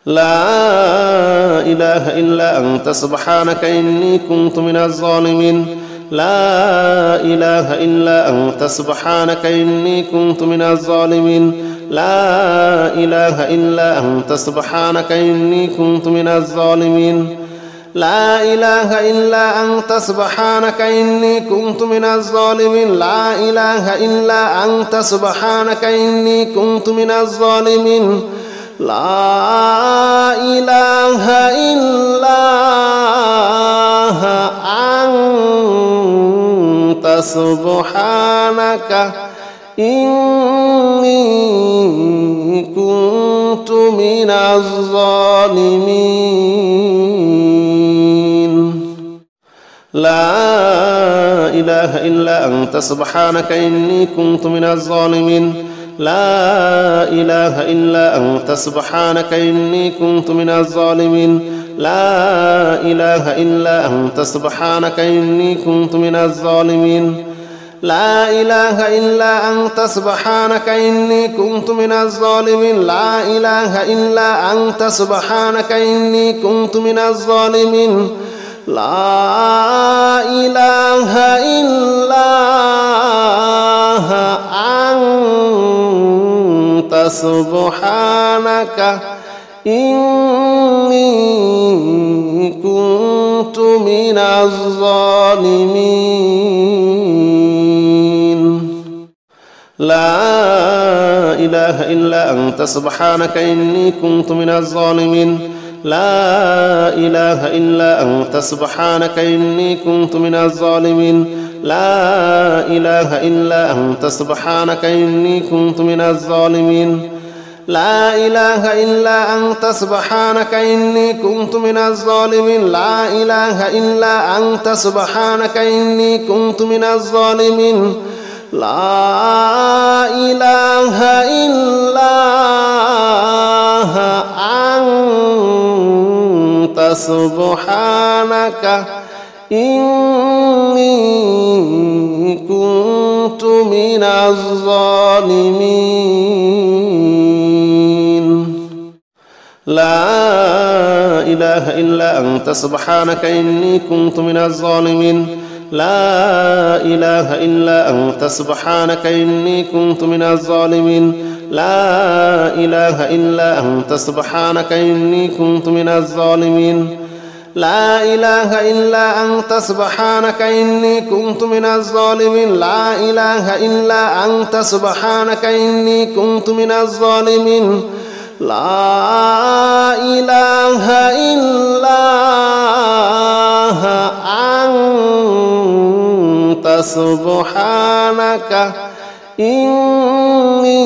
لا إله إلا أنت سبحانك إني كنت من الظالمين لا إله إلا أنت سبحانك إني كنت من الظالمين لا إله إلا أنت سبحانك إني كنت من الظالمين لا إله إلا أنت سبحانك إني كنت من الظالمين لا إله إلا أنت سبحانك إني كنت من الظالمين لا إله إلا أنت سبحانك إني كنت من الظالمين لا إله إلا أنت سبحانك إني كنت من الظالمين لا إله إلا أنت سبحانك إني كنت من الظالمين لا إله إلا أنت سبحانك إني كنت من الظالمين لا إله إلا أنت سبحانك إني كنت من الظالمين لا إله إلا أنت سبحانك إني كنت من الظالمين لا إله إلا أنت سبحانك إني كنت من الظالمين لا إله إلا أنت سبحانك إني كنت من الظالمين لا إله إلا أنت سبحانك إني كنت من الظالمين لا إله إلا أنت سبحانك إني كنت من الظالمين لا إله إلا أنت سبحانك إني كنت من الظالمين لا إله إلا أنت سبحانك إني كنت من الظالمين لا إله إلا أنت سبحانك إني كنت من الظالمين لا إله إلا أنت سبحانك إني كنت من الظالمين لا إله إلا أنت سبحانك إني كنت من الظالمين لا إله إلا أنت سبحانك إني كنت من الظالمين لا إله إلا أنت سبحانك إني كنت من الظالمين لا إله إلا أنت سبحانك إني كنت من الظالمين لا إله إلا أنت سبحانك إني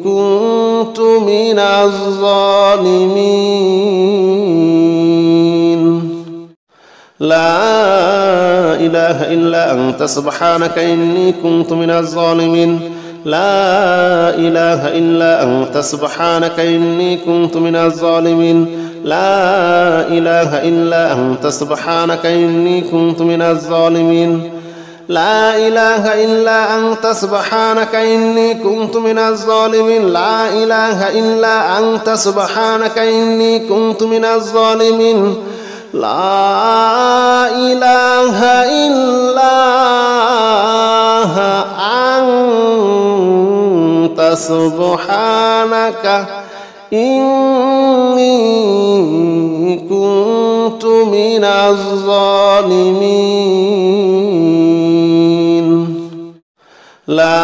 كنت من الظالمين لا إله إلا أنت سبحانك إني كنت من الظالمين لا إله إلا أنت سبحانك إني كنت من الظالمين لا إله إلا أنت سبحانك إني كنت من الظالمين لا إله إلا أنت سبحانك إني كنت من الظالمين لا إله إلا أنت سبحانك إني كنت من الظالمين لا إله إلا أنت سبحانك إني كنت من الظالمين لا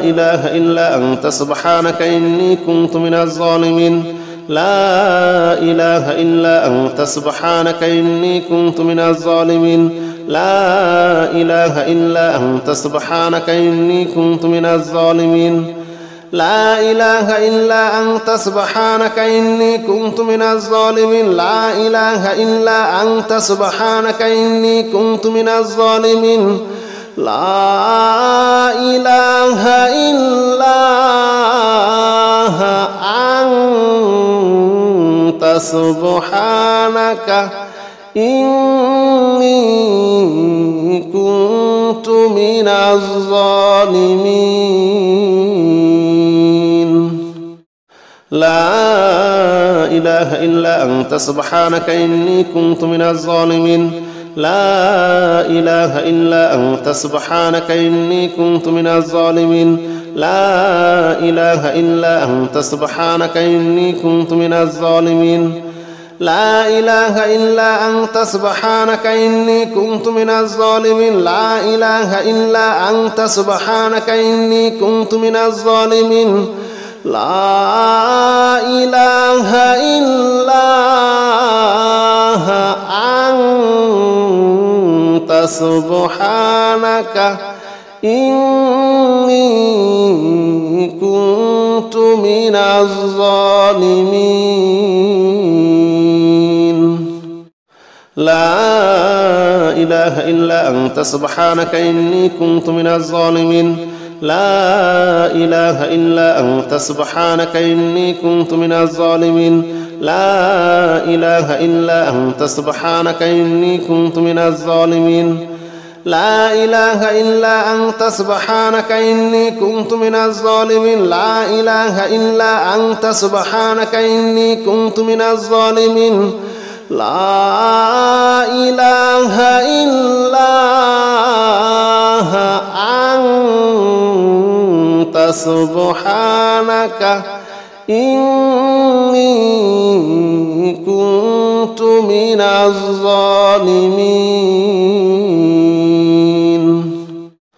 إله إلا أنت سبحانك إني كنت من الظالمين لا إله إلا أنت سبحانك إني كنت من الظالمين لا إله إلا أنت سبحانك إني كنت من الظالمين لا إله إلا أنت سبحانك إني كنت من الظالمين لا إله إلا أنت سبحانك إني كنت من الظالمين لا إله إلا أنت سبحانك إني كنت من الظالمين لا إله إلا أنت سبحانك إني كنت من الظالمين لا إله إلا أنت سبحانك إني كنت من الظالمين لا إله إلا أنت سبحانك إني كنت من الظالمين لا إله إلا أنت سبحانك إني كنت من الظالمين لا إله إلا أنت سبحانك إني كنت من الظالمين لا إله إلا أنت سبحانك إني كنت من الظالمين لا إله إلا أنت سبحانك إني كنت من الظالمين لا إله إلا أنت سبحانك إني كنت من الظالمين لا إله إلا أنت سبحانك إني كنت من الظالمين لا إله إلا أنت سبحانك إني كنت من الظالمين لا إله إلا أنت سبحانك إني كنت من الظالمين لا إله إلا أنت سبحانك إني كنت من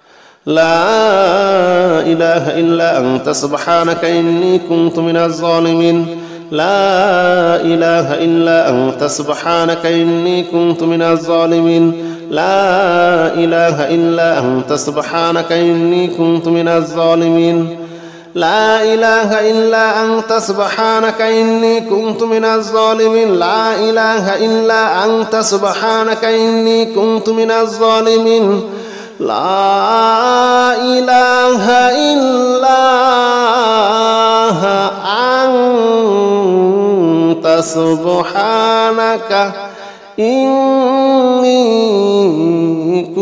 الظالمين لا إله إلا أنت سبحانك إني كنت من الظالمين لا إله إلا أنت سبحانك إني كنت من الظالمين لا إله إلا أنت سبحانك إني كنت من الظالمين لا إله إلا أنت سبحانك إني كنت من الظالمين لا إله إلا أنت سبحانك إني كنت من الظالمين لا إله إلا أنت سبحانك إني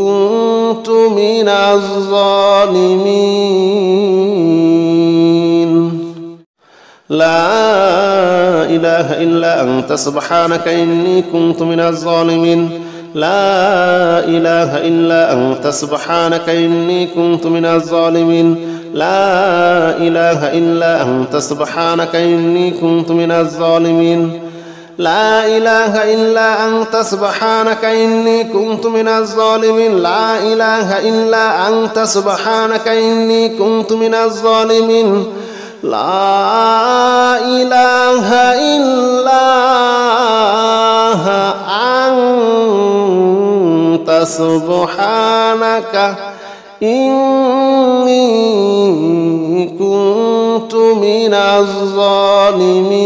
كنت من الظالمين لا إله إلا أنت سبحانك إني كنت من الظالمين لا إله إلا أنت سبحانك إني كنت من الظالمين لا إله إلا أنت سبحانك إني كنت من الظالمين لا إله إلا أنت سبحانك إني كنت من الظالمين لا إله إلا أنت سبحانك إني كنت من الظالمين لا إله إلا أنت سبحانك إني كنت من الظالمين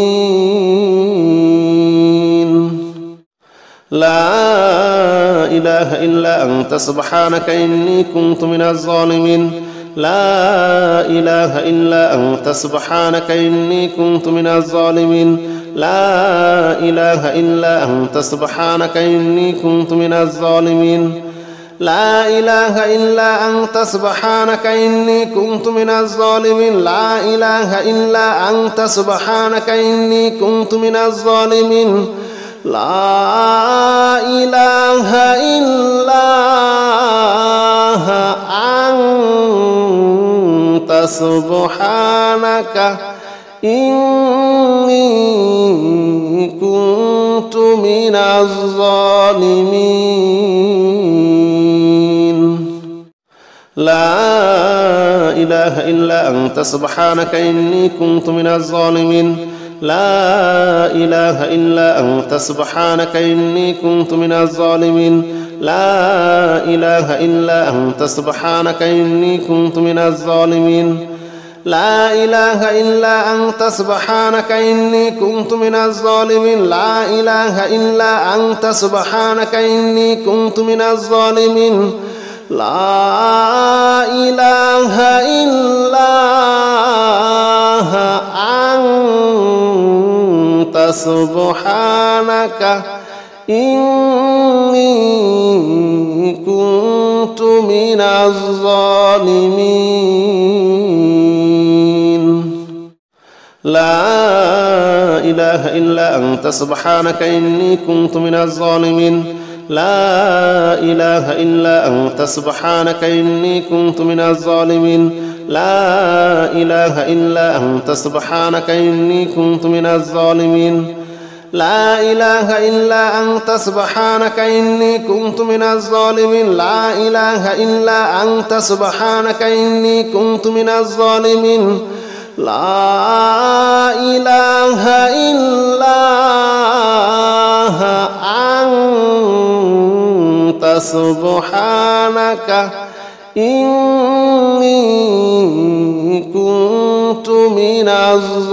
لا إله إلا أنت سبحانك إني كنت من الظالمين لا إله إلا أنت سبحانك إني كنت من الظالمين لا إله إلا أنت سبحانك إني كنت من الظالمين لا إله إلا أنت سبحانك إني كنت من الظالمين لا إله إلا أنت سبحانك إني كنت من الظالمين لا إله إلا أنت سبحانك إني كنت من الظالمين لا إله إلا أنت سبحانك إني كنت من الظالمين لا إله إلا أنت سبحانك إني كنت من الظالمين لا إله إلا أنت سبحانك إني كنت من الظالمين لا إله إلا أنت سبحانك إني كنت من الظالمين لا إله إلا أنت سبحانك إني كنت من الظالمين لا إله إلا أنت سبحانك إني كنت من الظالمين لا إله إلا أنت سبحانك إني كنت من الظالمين لا إله إلا أنت سبحانك إني كنت من الظالمين لا إله إلا أنت سبحانك إني كنت من الظالمين لا إله إلا أنت سبحانك إني كنت من الظالمين لا إله إلا أنت سبحانك إني كنت من الظالمين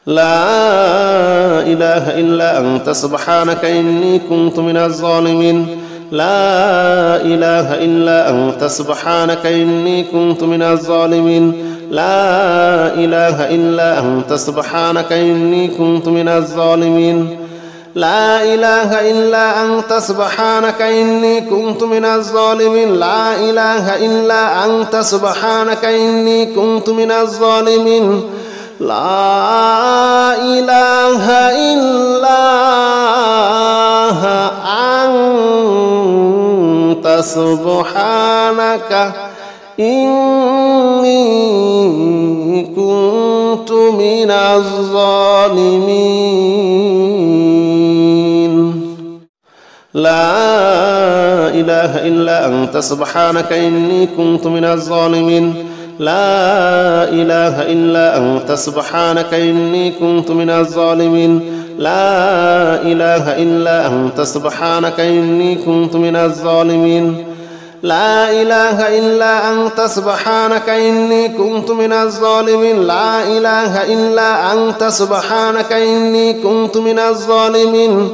لا إله إلا أنت سبحانك إني كنت من الظالمين لا إله إلا أنت سبحانك إني كنت من الظالمين لا إله إلا أنت سبحانك إني كنت من الظالمين لا إله إلا أنت سبحانك إني كنت من الظالمين لا إله إلا أنت سبحانك إني كنت من الظالمين لا إله إلا أنت سبحانك إني كنت من الظالمين لا إله إلا أنت سبحانك إني كنت من الظالمين لا إله إلا أنت سبحانك إني كنت من الظالمين لا إله إلا أنت سبحانك إني كنت من الظالمين لا إله إلا أنت سبحانك إني كنت من الظالمين لا إله إلا أنت سبحانك إني كنت من الظالمين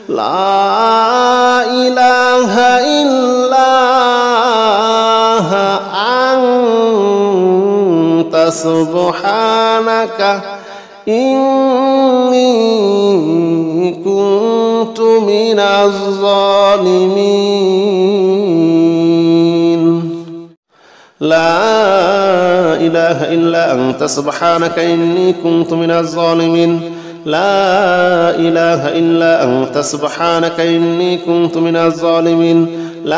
لا إله إلا أنت سبحانك إني كنت من الظالمين لا إله إلا أنت سبحانك إني كنت من الظالمين لا إله إلا أنت سبحانك إني كنت من الظالمين لا إله إلا أنت سبحانك إني كنت من الظالمين لا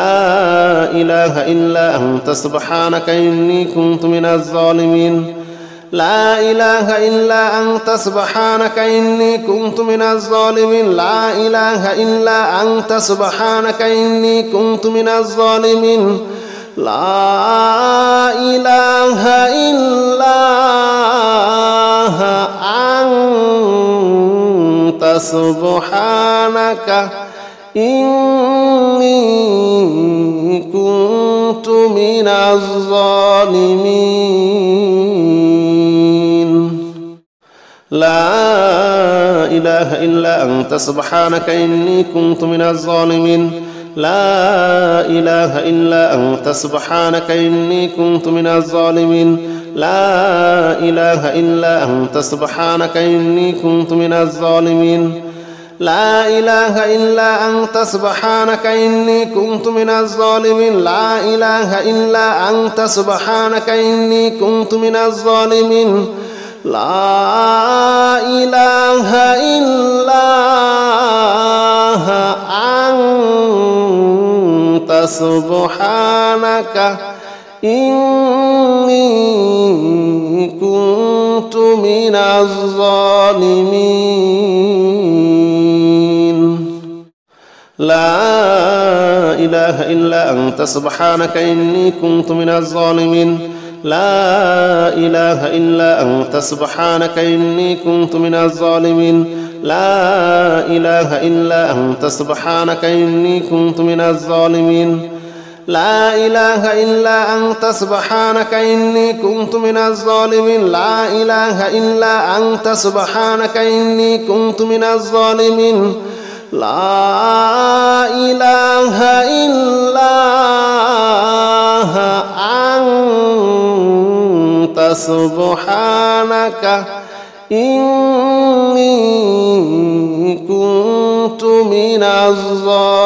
إله إلا أنت سبحانك إني كنت من الظالمين لا إله إلا أنت سبحانك إني كنت من الظالمين لا إله إلا أنت سبحانك إني كنت من الظالمين لا إله إلا أنت سبحانك إني كنت من الظالمين لا إله إلا أنت سبحانك إني كنت من الظالمين لا إله إلا أنت سبحانك إني كنت من الظالمين لا إله إلا أنت سبحانك إني كنت من الظالمين لا إله إلا أنت سبحانك إني كنت من الظالمين لا إله إلا أنت سبحانك إني كنت من الظالمين لا إله إلا أنت سبحانك إني كنت من الظالمين لا إله إلا أنت سبحانك إني كنت من الظالمين لا إله إلا أنت سبحانك إني كنت من الظالمين لا إله إلا أنت سبحانك إني كنت من الظالمين لا إله إلا أنت سبحانك إني كنت من الظالمين لا إله إلا أنت سبحانك إني كنت من الظالمين لا إله إلا أنت سبحانك إني كنت من الظالمين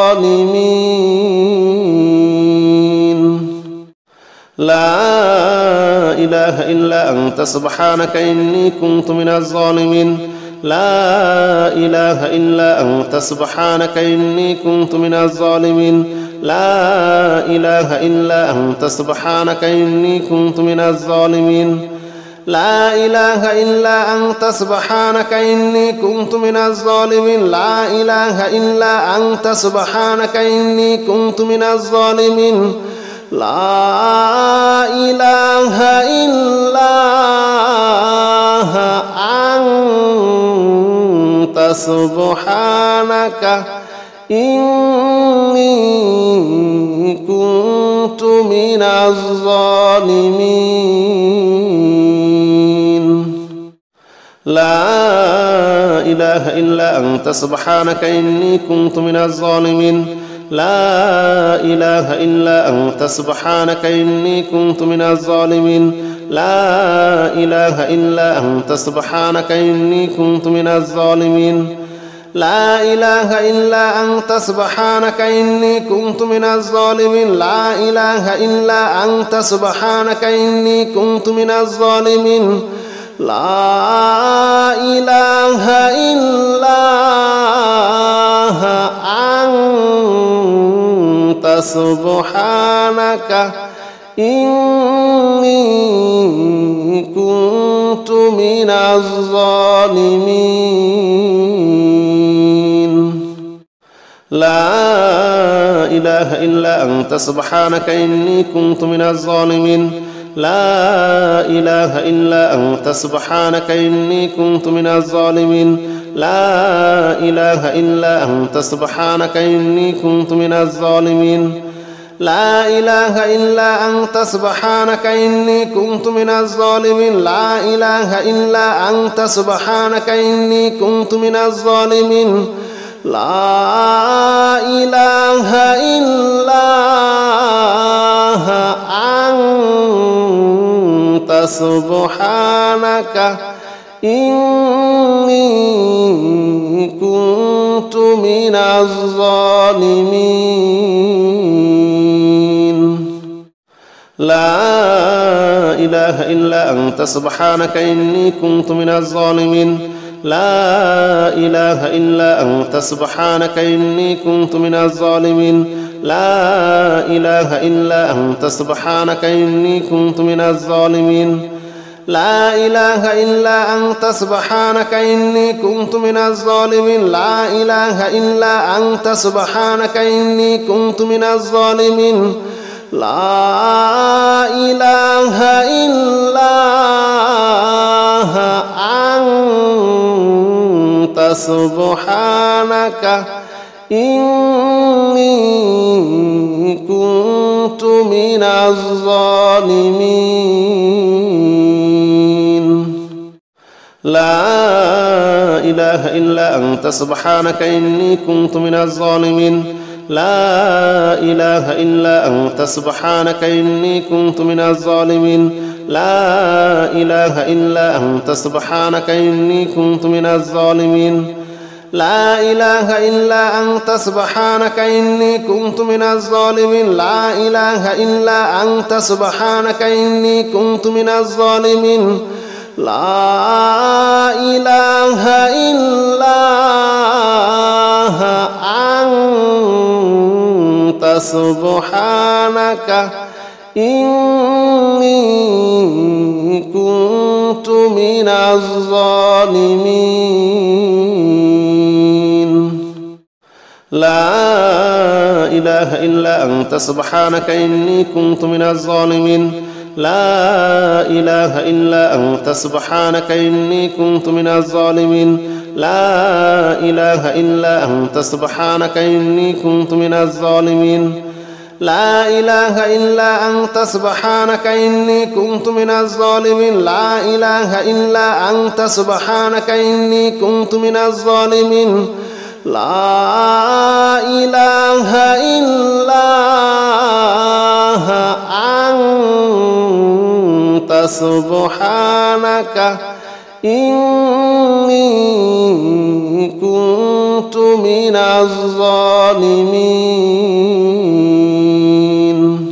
لا إله إلا أنت سبحانك إني كنت من الظالمين لا إله إلا أنت سبحانك إني كنت من الظالمين لا إله إلا أنت سبحانك إني كنت من الظالمين لا إله إلا أنت سبحانك إني كنت من الظالمين لا إله إلا أنت سبحانك إني كنت من الظالمين لا إله إلا أنت سبحانك إني كنت من الظالمين لا إله إلا أنت سبحانك إني كنت من الظالمين لا إله إلا أنت سبحانك إني كنت من الظالمين لا إله إلا أنت سبحانك إني كنت من الظالمين لا إله إلا أنت سبحانك إني كنت من الظالمين لا إله إلا أنت سبحانك إني كنت من الظالمين لا إله إلا أنت سبحانك إني كنت من الظالمين لا إله إلا أنت سبحانك إني كنت من الظالمين لا إله إلا أنت سبحانك إني كنت من الظالمين لا إله إلا أنت سبحانك إني كنت من الظالمين لا إله إلا أنت سبحانك إني كنت من الظالمين لا إله إلا أنت سبحانك إني كنت من الظالمين لا إله إلا أنت سبحانك إني كنت من الظالمين لا إله إلا أنت سبحانك إني كنت من الظالمين لا إله إلا أنت سبحانك إني كنت من الظالمين لا إله إلا أنت سبحانك إني كنت من الظالمين لا إله إلا أنت سبحانك إني كنت من الظالمين لا إله إلا أنت سبحانك إني كنت من الظالمين لا إله إلا أنت سبحانك إني كنت من الظالمين لا إله إلا أنت سبحانك إني كنت من الظالمين لا إله إلا أنت سبحانك إني كنت من الظالمين لا إله إلا أنت سبحانك إني كنت من الظالمين لا إله إلا أنت سبحانك إني كنت من الظالمين لا إله إلا أنت سبحانك إني كنت من الظالمين لا إله إلا أنت سبحانك إني كنت من الظالمين لا إله إلا أنت سبحانك إني كنت من الظالمين لا إله إلا أنت سبحانك إني كنت من الظالمين لا إله إلا أنت سبحانك إني كنت من الظالمين لا إله إلا أنت سبحانك إني كنت من الظالمين لا إله إلا أنت سبحانك إني كنت من الظالمين لا إله إلا أنت سبحانك إني كنت من الظالمين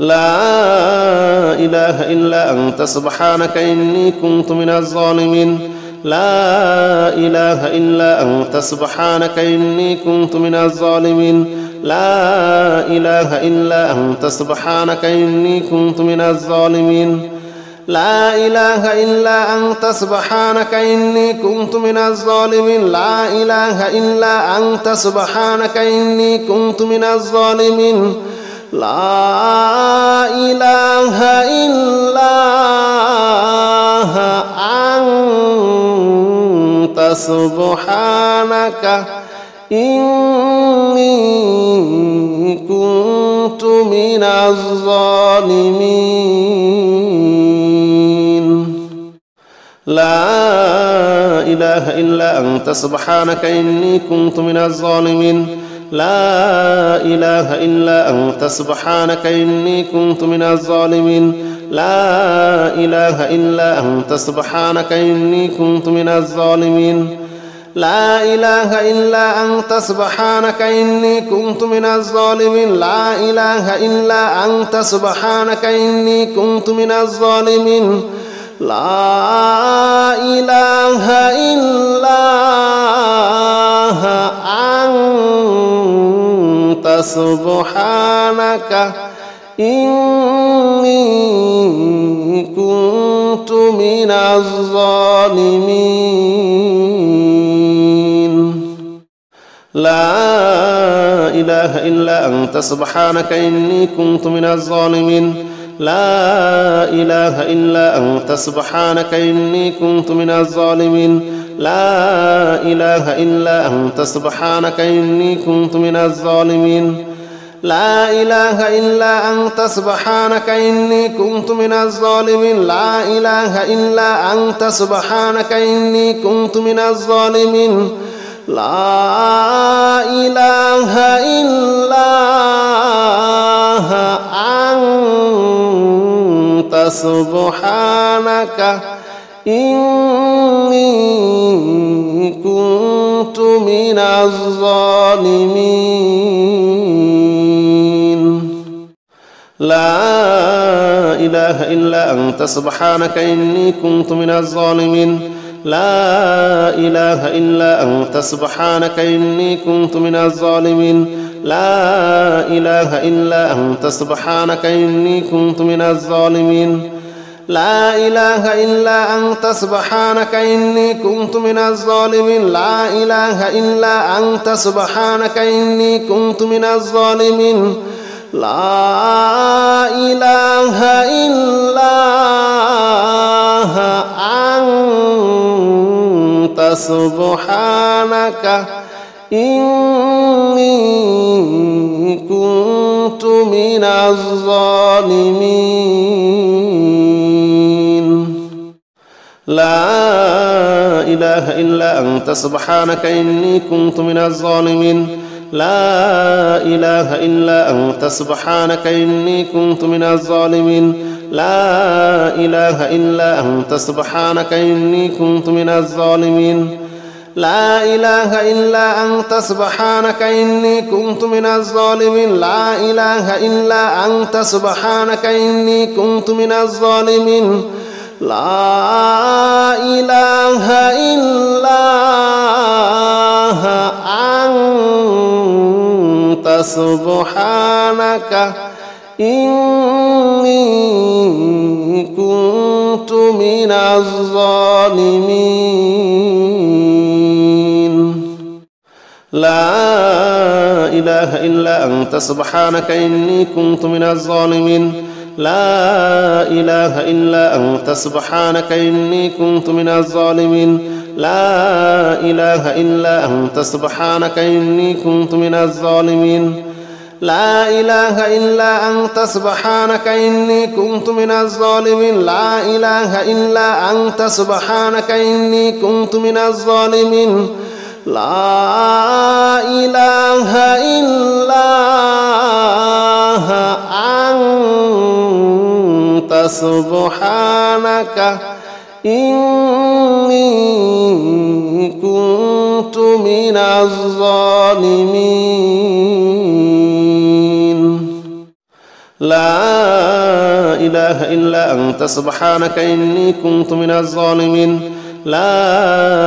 لا إله إلا أنت سبحانك إني كنت من الظالمين لا إله إلا أنت سبحانك إني كنت من الظالمين لا إله إلا أنت سبحانك إني كنت من الظالمين لا إله إلا أنت سبحانك إني كنت من الظالمين لا إله إلا أنت سبحانك إني كنت من الظالمين لا إله إلا أنت سبحانك إني كنت من الظالمين لا إله إلا أنت سبحانك إني كنت من الظالمين لا إله إلا أنت سبحانك إني كنت من الظالمين لا إله إلا أنت سبحانك إني كنت من الظالمين لا إله إلا أنت سبحانك إني كنت من الظالمين لا إله إلا أنت سبحانك إني كنت من الظالمين لا إله إلا أنت سبحانك إني كنت من الظالمين لا إله إلا أنت سبحانك إني كنت من الظالمين لا إله إلا أنت سبحانك إني كنت من الظالمين لا إله إلا أنت سبحانك إني كنت من الظالمين لا إله إلا أنت سبحانك إني كنت من الظالمين لا إله إلا أنت سبحانك إني كنت من الظالمين لا إله إلا أنت سبحانك إني كنت من الظالمين لا إله إلا أنت سبحانك إني كنت من الظالمين لا إله إلا أنت سبحانك إني كنت من الظالمين لا إله إلا أنت سبحانك إني كنت من الظالمين لا إله إلا أنت سبحانك إني كنت من الظالمين لا إله إلا أنت سبحانك إني كنت من الظالمين لا إله إلا أنت سبحانك إني كنت من الظالمين لا إله إلا أنت سبحانك إني كنت من الظالمين لا إله إلا أنت سبحانك إني كنت من الظالمين لا إله إلا أنت سبحانك إني كنت من الظالمين لا إله إلا أنت سبحانك إني كنت من الظالمين لا إله إلا أنت سبحانك إني كنت من الظالمين لا إله إلا أنت سبحانك إني كنت من الظالمين لا إله إلا أنت سبحانك إني كنت من الظالمين لا إله إلا أنت سبحانك إني كنت من الظالمين لا إله إلا أنت سبحانك إني كنت من الظالمين لا إله إلا أنت سبحانك إني كنت من الظالمين لا إله إلا أنت سبحانك إني كنت من الظالمين لا إله إلا أنت سبحانك إني كنت من الظالمين لا إله إلا أنت سبحانك إني كنت من الظالمين لا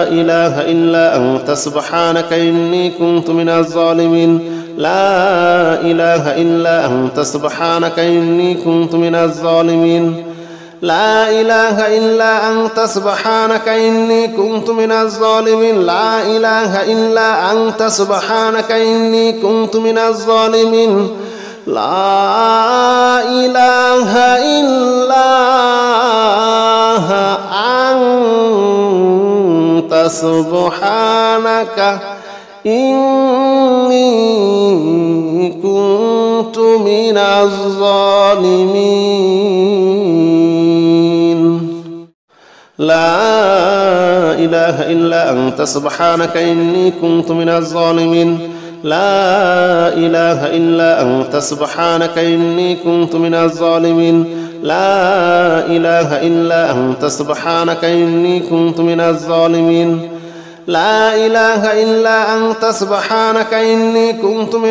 إله إلا أنت سبحانك إني كنت من الظالمين لا إله إلا أنت سبحانك إني كنت من الظالمين لا إله إلا أنت سبحانك إني كنت من الظالمين لا إله إلا أنت سبحانك إني كنت من الظالمين لا إله إلا أنت سبحانك إني كنت من الظالمين لا إله إلا أنت سبحانك إني كنت من الظالمين لا إله إلا أنت سبحانك إني كنت من الظالمين لا إله إلا أنت سبحانك إني كنت من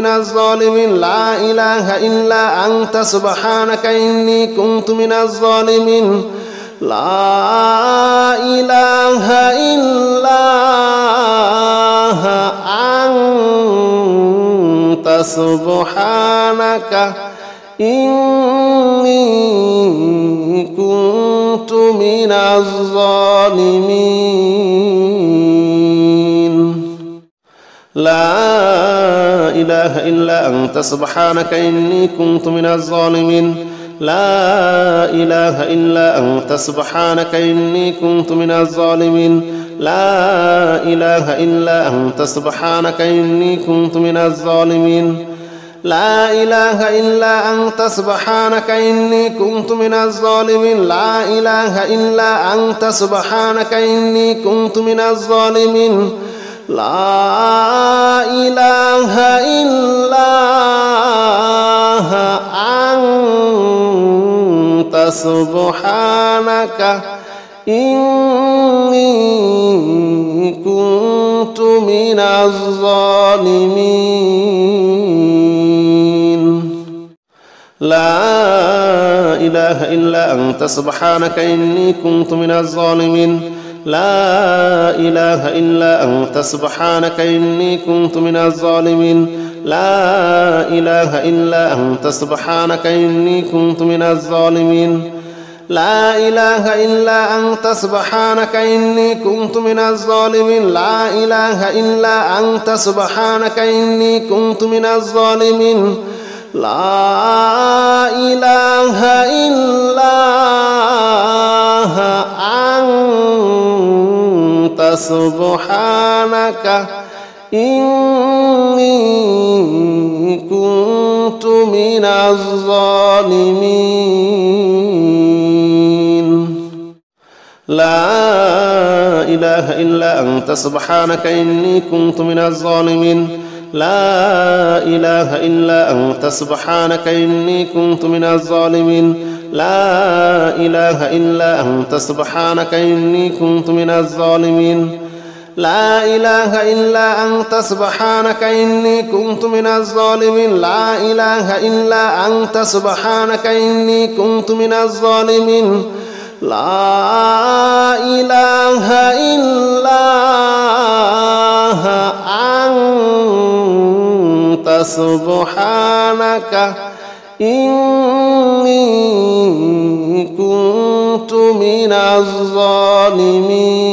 الظالمين لا إله إلا أنت سبحانك إني كنت من الظالمين لا إله إلا أنت سبحانك إني كنت من الظالمين لا إله إلا أنت سبحانك إني كنت من الظالمين لا إله إلا أنت سبحانك إني كنت من الظالمين لا إله إلا أنت سبحانك إني كنت من الظالمين لا إله إلا أنت سبحانك إني كنت من الظالمين لا إله إلا أنت سبحانك إني كنت من الظالمين لا إله إلا أنت سبحانك إني كنت من الظالمين لا إله إلا أنت سبحانك إني كنت من الظالمين لا إله إلا أنت سبحانك إني كنت من الظالمين لا إله إلا أنت سبحانك إني كنت من الظالمين لا إله إلا أنت سبحانك إني كنت من الظالمين لا إله إلا أنت سبحانك إني كنت من الظالمين لا إله إلا أنت سبحانك إني كنت من الظالمين لا إله إلا أنت سبحانك إني كنت من الظالمين لا إله إلا أنت سبحانك إني كنت من الظالمين لا إله إلا أنت سبحانك إني كنت من الظالمين لا إله إلا أنت سبحانك إني كنت من الظالمين لا إله إلا أنت سبحانك إني كنت من الظالمين لا إله إلا أنت سبحانك إني كنت من الظالمين لا إله إلا أنت سبحانك إني كنت من الظالمين